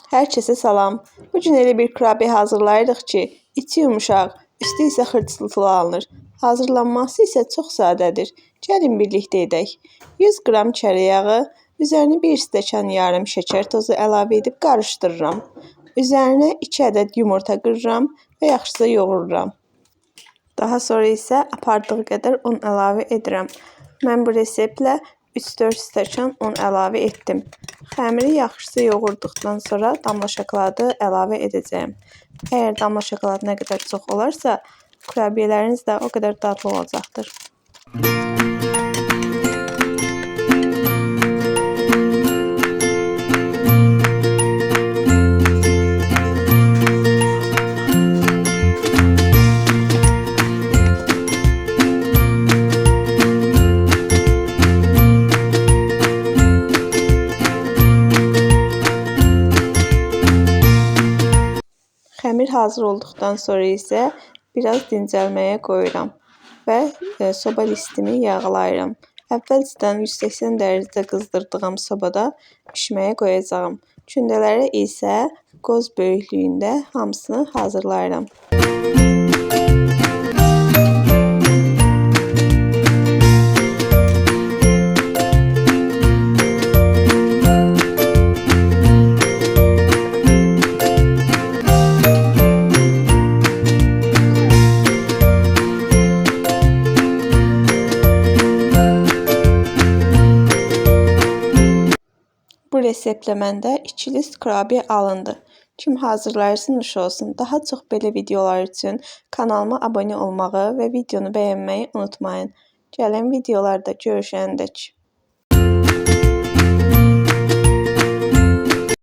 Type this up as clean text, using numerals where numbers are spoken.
Hər kəsə salam. Bu gün elə bir kurabiyə hazırlayırıq ki, içi yumuşaq, üstü isə xırçılıtlı alınır. Hazırlanması isə çox sadədir. Gəlin birlikdə edək. 100 qram çörək yağı, üzərinə 1 stəkan yarım şəkər tozu əlavə edib qarışdırıram. Üzərinə 2 ədəd yumurta qırıram və yaxşıca yoğururam. Daha sonra isə apardığı qədər un əlavə edirəm. Mən bu reseptlə 3-4 stəkan un əlavə etdim. Xəmiri yaxşıca yoğurduqdan sonra damla şokoladı əlavə edəcəyim. Əgər damla şokoladı nə qədər çox olarsa, kurabiyələriniz də o qədər dadlı olacaqdır. Xəmir hazır olduqdan sonra isə biraz dincəlməyə qoyuram və soba listimi yağlayıram. Əvvəlcədən 180 dərəcədə qızdırdığım sobada pişməyə qoyacağım. Kündələrə isə qoz böyüklüyündə hamısını hazırlayıram. Bu reseptlə məndə 2 list kurabiyə alındı. Kim hazırlayırsa nuş olsun. Daha çox belə videolar üçün kanalıma abunə olmağı və videonu bəyənməyi unutmayın. Gələn videolarda görüşəndək.